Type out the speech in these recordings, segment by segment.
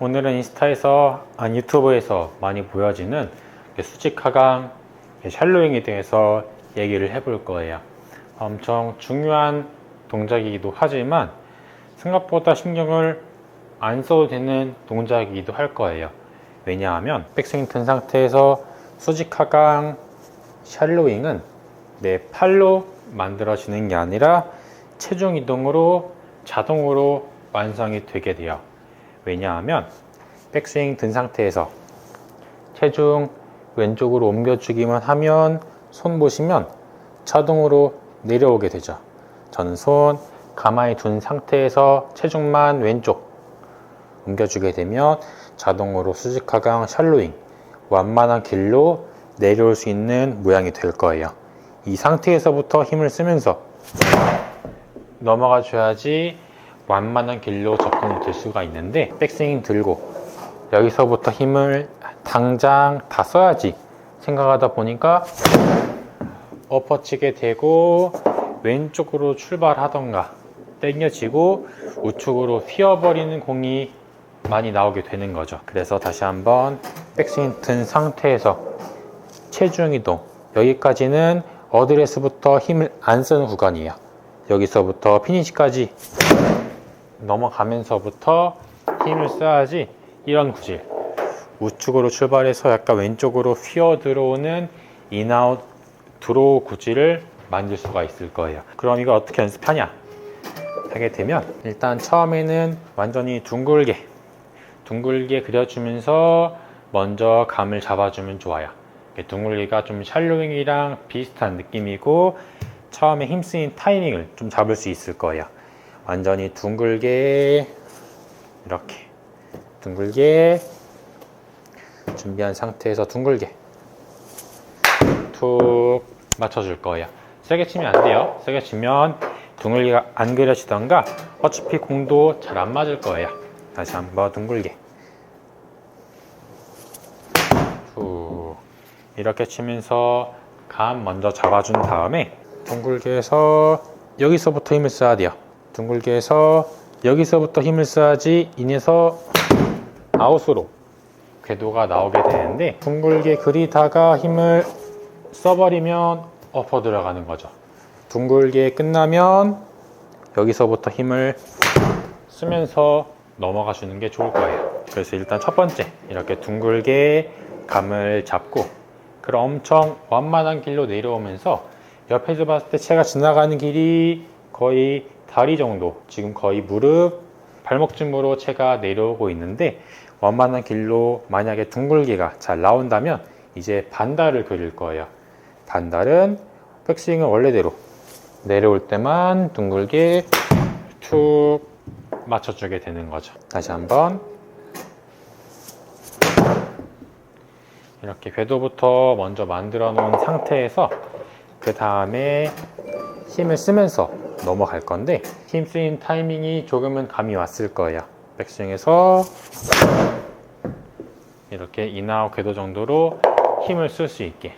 오늘은 인스타에서, 유튜브에서 많이 보여지는 수직 하강, 샬로잉에 대해서 얘기를 해볼 거예요. 엄청 중요한 동작이기도 하지만 생각보다 신경을 안 써도 되는 동작이기도 할 거예요. 왜냐하면 백스윙 든 상태에서 수직 하강, 샬로잉은 내 팔로 만들어지는 게 아니라 체중 이동으로 자동으로 완성이 되게 돼요. 왜냐하면 백스윙 든 상태에서 체중 왼쪽으로 옮겨주기만 하면 손 보시면 자동으로 내려오게 되죠. 저는 손 가만히 둔 상태에서 체중만 왼쪽 옮겨주게 되면 자동으로 수직 하강 샬로잉 완만한 길로 내려올 수 있는 모양이 될 거예요. 이 상태에서부터 힘을 쓰면서 넘어가 줘야지 완만한 길로 접근이 될 수가 있는데, 백스윙 들고 여기서부터 힘을 당장 다 써야지 생각하다 보니까 엎어치게 되고 왼쪽으로 출발하던가 당겨지고 우측으로 휘어버리는 공이 많이 나오게 되는 거죠. 그래서 다시 한번 백스윙 든 상태에서 체중 이동, 여기까지는 어드레스부터 힘을 안 쓰는 구간이에요. 여기서부터 피니시까지 넘어가면서부터 힘을 써야지 이런 구질, 우측으로 출발해서 약간 왼쪽으로 휘어 들어오는 인아웃 드로우 구질을 만들 수가 있을 거예요. 그럼 이걸 어떻게 연습하냐 하게 되면, 일단 처음에는 완전히 둥글게 그려주면서 먼저 감을 잡아주면 좋아요. 둥글기가 좀 샬로잉이랑 비슷한 느낌이고 처음에 힘쓰인 타이밍을 좀 잡을 수 있을 거예요. 완전히 둥글게, 이렇게 둥글게 준비한 상태에서 둥글게 툭 맞춰줄 거예요. 세게 치면 안 돼요. 세게 치면 둥글기가 안 그려지던가 어차피 공도 잘 안 맞을 거예요. 다시 한번 둥글게 툭 이렇게 치면서 감 먼저 잡아준 다음에 둥글게 해서 여기서부터 힘을 써야 돼요. 둥글게 해서 여기서부터 힘을 써야지 인해서 아웃으로 궤도가 나오게 되는데, 둥글게 그리다가 힘을 써버리면 엎어 들어가는 거죠. 둥글게 끝나면 여기서부터 힘을 쓰면서 넘어가 주는 게 좋을 거예요. 그래서 일단 첫 번째, 이렇게 둥글게 감을 잡고 그럼 엄청 완만한 길로 내려오면서 옆에서 봤을 때 채가 지나가는 길이 거의 다리 정도, 지금 거의 무릎, 발목쯤으로 채가 내려오고 있는데, 완만한 길로 만약에 둥글기가 잘 나온다면 이제 반달을 그릴 거예요. 반달은 백스윙을 원래대로 내려올 때만 둥글게 툭 맞춰주게 되는 거죠. 다시 한번 이렇게 궤도부터 먼저 만들어 놓은 상태에서 그 다음에 힘을 쓰면서 넘어갈 건데, 힘 쓰인 타이밍이 조금은 감이 왔을 거예요. 백스윙에서 이렇게 인아웃 궤도 정도로 힘을 쓸 수 있게.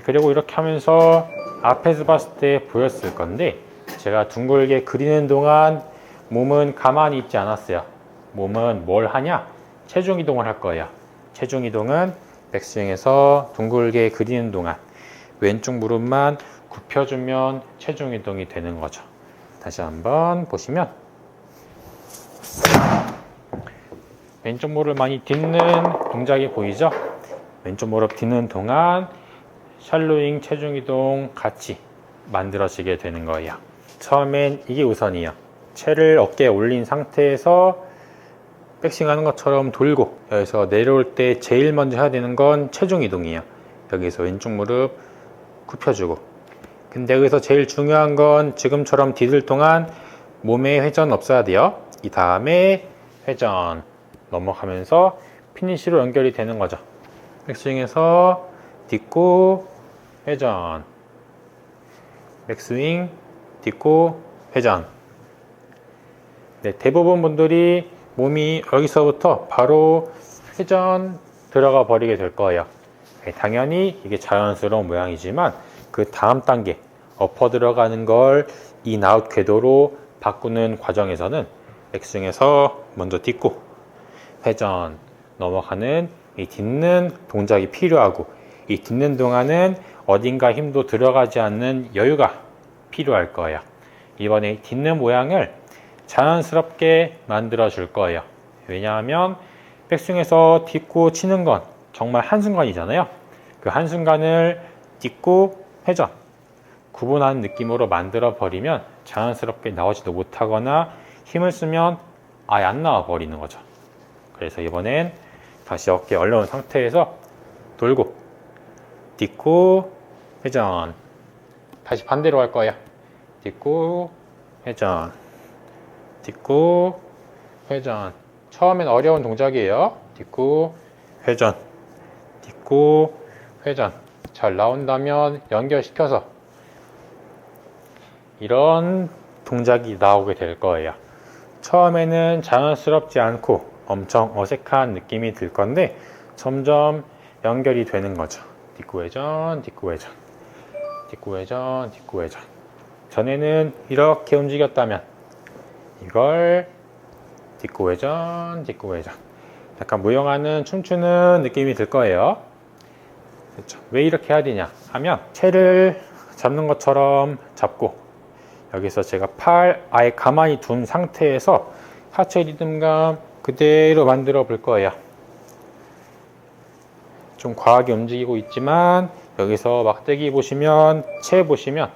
그리고 이렇게 하면서 앞에서 봤을 때 보였을 건데, 제가 둥글게 그리는 동안 몸은 가만히 있지 않았어요. 몸은 뭘 하냐? 체중 이동을 할 거예요. 체중 이동은 백스윙에서 둥글게 그리는 동안 왼쪽 무릎만 굽혀주면 체중 이동이 되는 거죠. 다시 한번 보시면 왼쪽 무릎 많이 딛는 동작이 보이죠? 왼쪽 무릎 딛는 동안 샬로잉 체중 이동 같이 만들어지게 되는 거예요. 처음엔 이게 우선이에요. 채를 어깨에 올린 상태에서 백스윙 하는 것처럼 돌고, 여기서 내려올 때 제일 먼저 해야 되는 건 체중 이동이에요. 여기서 왼쪽 무릎 굽혀주고, 근데 여기서 제일 중요한 건 지금처럼 디딜 동안 몸에 회전 없어야 돼요. 이 다음에 회전 넘어가면서 피니시로 연결이 되는 거죠. 백스윙에서 딛고 회전, 백스윙 딛고 회전. 네, 대부분 분들이 몸이 여기서부터 바로 회전 들어가 버리게 될 거예요. 네, 당연히 이게 자연스러운 모양이지만 그 다음 단계 엎어 들어가는 걸 인아웃 궤도로 바꾸는 과정에서는 백스윙에서 먼저 딛고 회전 넘어가는 이 딛는 동작이 필요하고, 이 딛는 동안은 어딘가 힘도 들어가지 않는 여유가 필요할 거예요. 이번에 딛는 모양을 자연스럽게 만들어 줄 거예요. 왜냐하면 백스윙에서 딛고 치는 건 정말 한순간이잖아요. 그 한순간을 딛고 회전, 구분하는 느낌으로 만들어 버리면 자연스럽게 나오지도 못하거나 힘을 쓰면 아예 안 나와 버리는 거죠. 그래서 이번엔 다시 어깨 올려온 상태에서 돌고 딛고 회전, 다시 반대로 갈 거예요. 딛고 회전, 딛고 회전. 처음엔 어려운 동작이에요. 딛고 회전, 딛고 회전. 잘 나온다면 연결시켜서 이런 동작이 나오게 될 거예요. 처음에는 자연스럽지 않고 엄청 어색한 느낌이 들 건데 점점 연결이 되는 거죠. 딛고 회전, 딛고 회전, 딛고 회전, 딛고 회전. 전에는 이렇게 움직였다면 이걸 딛고 회전, 딛고 회전. 약간 무용하는 춤추는 느낌이 들 거예요. 그렇죠. 왜 이렇게 해야 되냐 하면 채를 잡는 것처럼 잡고 여기서 제가 팔 아예 가만히 둔 상태에서 하체 리듬감 그대로 만들어 볼 거예요. 좀 과하게 움직이고 있지만 여기서 막대기 보시면 채 보시면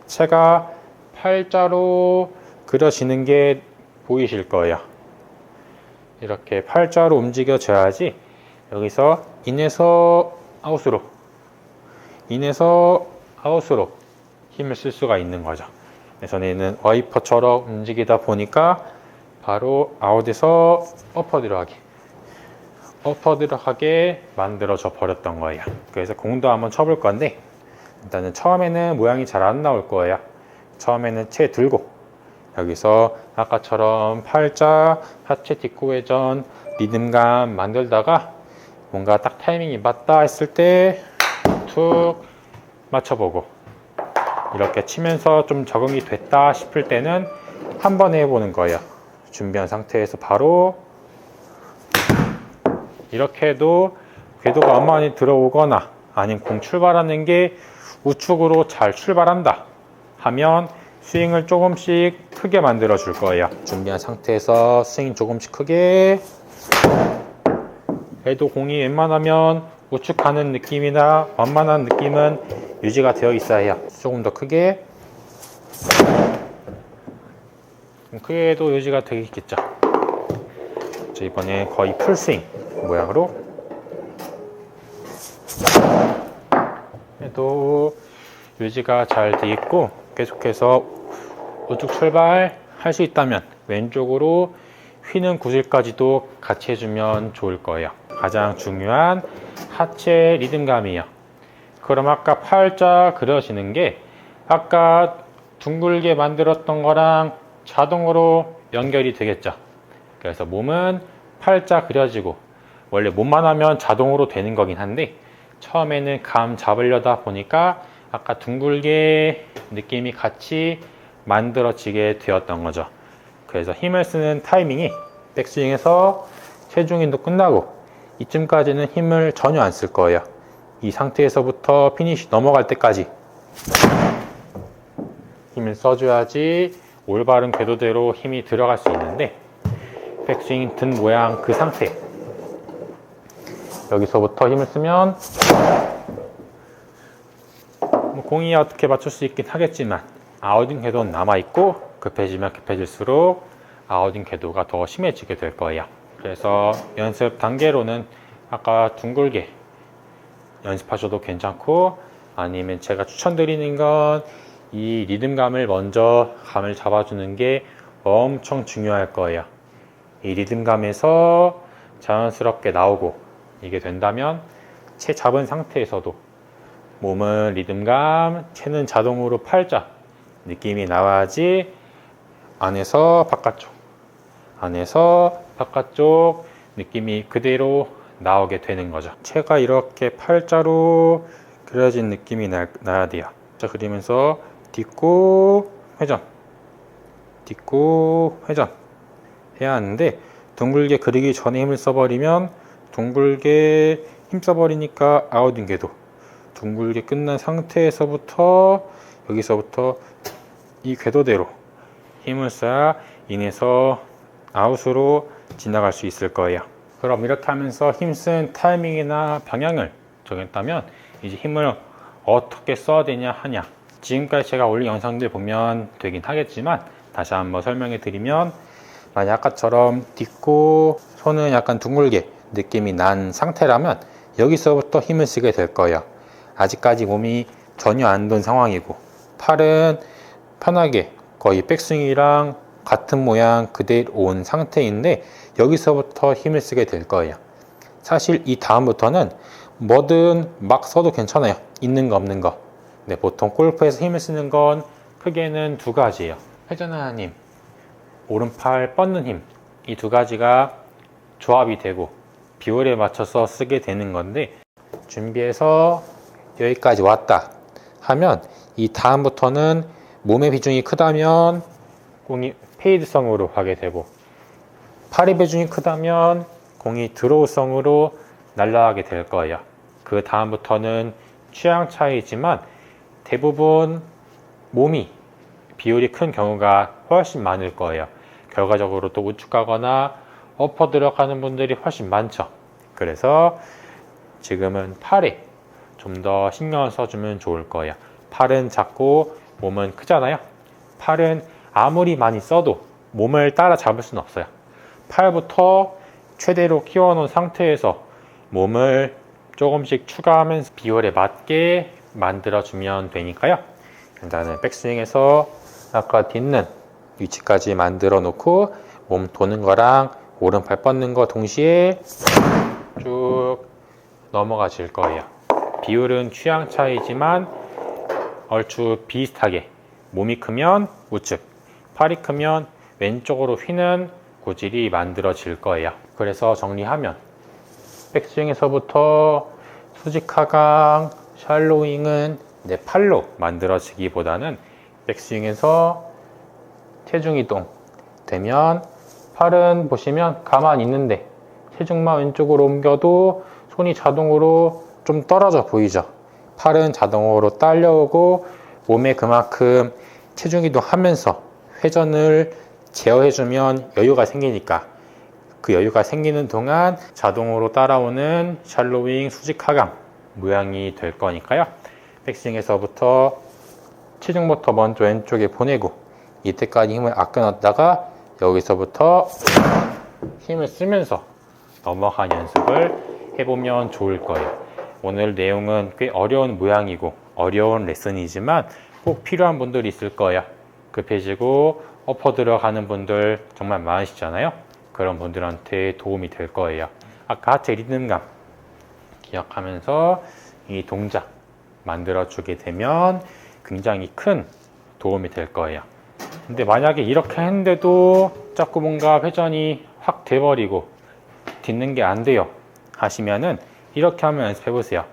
채가 팔자로 그려지는 게 보이실 거예요. 이렇게 팔자로 움직여져야지 여기서 인에서 아웃으로, 인에서 아웃으로 힘을 쓸 수가 있는 거죠. 전에는 와이퍼처럼 움직이다 보니까 바로 아웃에서 어퍼 들어가게 만들어져 버렸던 거예요. 그래서 공도 한번 쳐볼 건데 일단은 처음에는 모양이 잘 안 나올 거예요. 처음에는 채 들고 여기서 아까처럼 팔자, 하체 딛고 회전, 리듬감 만들다가 뭔가 딱 타이밍이 맞다 했을 때 툭 맞춰보고 이렇게 치면서 좀 적응이 됐다 싶을 때는 한 번 해보는 거예요. 준비한 상태에서 바로 이렇게 해도 궤도가 많이 들어오거나 아니면 공 출발하는 게 우측으로 잘 출발한다 하면 스윙을 조금씩 크게 만들어 줄 거예요. 준비한 상태에서 스윙 조금씩 크게 해도 공이 웬만하면 우측하는 느낌이나 완만한 느낌은 유지가 되어 있어야 해요. 조금 더 크게 크게 해도 유지가 되겠죠. 자, 이번에 거의 풀스윙 모양으로 해도 유지가 잘 돼 있고 계속해서 우측 출발할 수 있다면 왼쪽으로 휘는 구질까지도 같이 해주면 좋을 거예요. 가장 중요한 하체 리듬감이에요. 그럼 아까 팔자 그려지는 게 아까 둥글게 만들었던 거랑 자동으로 연결이 되겠죠. 그래서 몸은 팔자 그려지고 원래 몸만 하면 자동으로 되는 거긴 한데 처음에는 감 잡으려다 보니까 아까 둥글게 느낌이 같이 만들어지게 되었던 거죠. 그래서 힘을 쓰는 타이밍이 백스윙에서 체중인도 끝나고 이쯤까지는 힘을 전혀 안 쓸 거예요. 이 상태에서부터 피니시 넘어갈 때까지 힘을 써줘야지 올바른 궤도대로 힘이 들어갈 수 있는데 백스윙 든 모양 그 상태 여기서부터 힘을 쓰면 공이 어떻게 맞출 수 있긴 하겠지만 아웃인 궤도는 남아있고 급해지면 급해질수록 아웃인 궤도가 더 심해지게 될 거예요. 그래서 연습 단계로는 아까 둥글게 연습하셔도 괜찮고 아니면 제가 추천드리는 건 이 리듬감을 먼저 감을 잡아주는 게 엄청 중요할 거예요. 이 리듬감에서 자연스럽게 나오고 이게 된다면 채 잡은 상태에서도 몸은 리듬감, 채는 자동으로 팔자 느낌이 나와야지 안에서 바깥쪽, 안에서 바깥쪽 느낌이 그대로 나오게 되는 거죠. 채가 이렇게 팔자로 그려진 느낌이 나야 돼요. 자, 그리면서 딛고 회전, 딛고 회전 해야 하는데 둥글게 그리기 전에 힘을 써버리면 둥글게 힘 써버리니까 아웃인 궤도. 둥글게 끝난 상태에서부터 여기서부터 이 궤도대로 힘을 써야 인해서 아웃으로 지나갈 수 있을 거예요. 그럼 이렇게 하면서 힘쓴 타이밍이나 방향을 정했다면 이제 힘을 어떻게 써야 되냐 하냐, 지금까지 제가 올린 영상들 보면 되긴 하겠지만 다시 한번 설명해 드리면, 만약 아까처럼 딛고 손은 약간 둥글게 느낌이 난 상태라면 여기서부터 힘을 쓰게 될 거예요. 아직까지 몸이 전혀 안 돈 상황이고 팔은 편하게 거의 백스윙이랑 같은 모양 그대로 온 상태인데 여기서부터 힘을 쓰게 될 거예요. 사실 이 다음부터는 뭐든 막 써도 괜찮아요. 있는 거 없는 거. 네, 보통 골프에서 힘을 쓰는 건 크게는 두 가지예요. 회전하는 힘, 오른팔 뻗는 힘. 이 두 가지가 조합이 되고 비율에 맞춰서 쓰게 되는 건데, 준비해서 여기까지 왔다 하면 이 다음부터는 몸의 비중이 크다면 공이 페이드성으로 가게 되고, 팔의 비중이 크다면 공이 드로우성으로 날아가게 될 거예요. 그 다음부터는 취향 차이지만 대부분 몸이 비율이 큰 경우가 훨씬 많을 거예요. 결과적으로 또 우측 가거나 엎어 들어가는 분들이 훨씬 많죠. 그래서 지금은 팔에 좀 더 신경을 써주면 좋을 거예요. 팔은 작고 몸은 크잖아요. 팔은 아무리 많이 써도 몸을 따라잡을 수는 없어요. 팔부터 최대로 키워놓은 상태에서 몸을 조금씩 추가하면서 비율에 맞게 만들어주면 되니까요. 일단은 백스윙에서 아까 딛는 위치까지 만들어 놓고 몸 도는 거랑 오른팔 뻗는 거 동시에 쭉 넘어가질 거예요. 비율은 취향 차이지만 얼추 비슷하게 몸이 크면 우측, 팔이 크면 왼쪽으로 휘는 고질이 만들어질 거예요. 그래서 정리하면 백스윙에서부터 수직하강, 샬로잉은 내 팔로 만들어지기보다는 백스윙에서 체중 이동 되면 팔은 보시면 가만히 있는데 체중만 왼쪽으로 옮겨도 손이 자동으로 좀 떨어져 보이죠. 팔은 자동으로 딸려오고 몸에 그만큼 체중 이동하면서 회전을 제어해주면 여유가 생기니까, 그 여유가 생기는 동안 자동으로 따라오는 샬로잉 수직 하강 모양이 될 거니까요. 백스윙에서부터 체중부터 먼저 왼쪽에 보내고 이때까지 힘을 아껴놨다가 여기서부터 힘을 쓰면서 넘어가는 연습을 해보면 좋을 거예요. 오늘 내용은 꽤 어려운 모양이고 어려운 레슨이지만 꼭 필요한 분들이 있을 거예요. 급해지고 엎어 들어가는 분들 정말 많으시잖아요. 그런 분들한테 도움이 될 거예요. 아까 하체 리듬감 기억하면서 이 동작 만들어주게 되면 굉장히 큰 도움이 될 거예요. 근데 만약에 이렇게 했는데도 자꾸 뭔가 회전이 확 돼버리고 딛는 게 안 돼요 하시면은 이렇게 한번 연습해 보세요.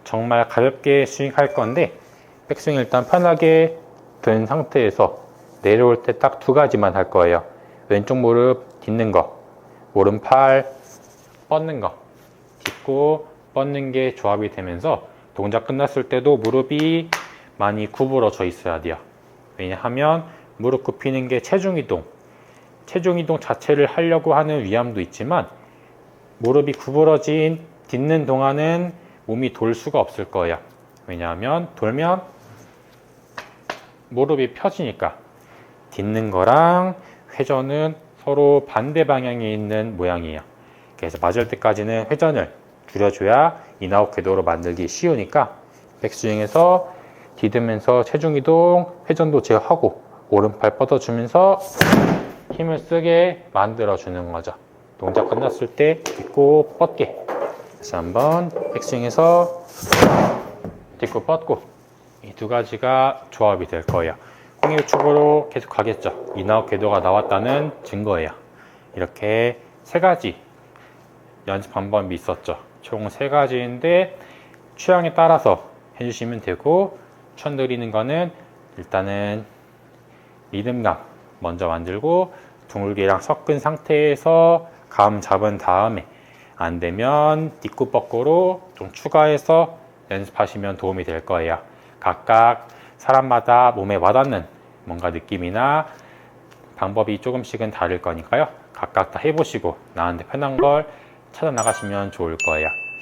정말 가볍게 스윙할 건데 백스윙 일단 편하게 든 상태에서 내려올 때 딱 두 가지만 할 거예요. 왼쪽 무릎 딛는 거, 오른팔 뻗는 거. 딛고 뻗는 게 조합이 되면서 동작 끝났을 때도 무릎이 많이 구부러져 있어야 돼요. 왜냐하면 무릎 굽히는 게 체중 이동 자체를 하려고 하는 위함도 있지만 무릎이 구부러진 딛는 동안은 몸이 돌 수가 없을 거예요. 왜냐하면 돌면 무릎이 펴지니까. 딛는 거랑 회전은 서로 반대 방향에 있는 모양이에요. 그래서 맞을 때까지는 회전을 줄여줘야 인아웃 궤도로 만들기 쉬우니까 백스윙에서 디디면서 체중 이동, 회전도 제어하고 오른팔 뻗어주면서 힘을 쓰게 만들어주는 거죠. 동작 끝났을 때 딛고 뻗게. 다시 한번 백스윙에서 딛고 뻗고, 이 두 가지가 조합이 될 거예요. 공이 우측으로 계속 가겠죠. 인아웃 궤도가 나왔다는 증거예요. 이렇게 세 가지 연습 방법이 있었죠. 총 세 가지인데 취향에 따라서 해주시면 되고, 추천드리는 거는 일단은 리듬감 먼저 만들고 둥글게랑 섞은 상태에서 감 잡은 다음에 안 되면 뒷구 뻗고로 좀 추가해서 연습하시면 도움이 될 거예요. 각각 사람마다 몸에 와닿는 뭔가 느낌이나 방법이 조금씩은 다를 거니까요. 각각 다 해보시고 나한테 편한 걸 찾아 나가시면 좋을 거예요.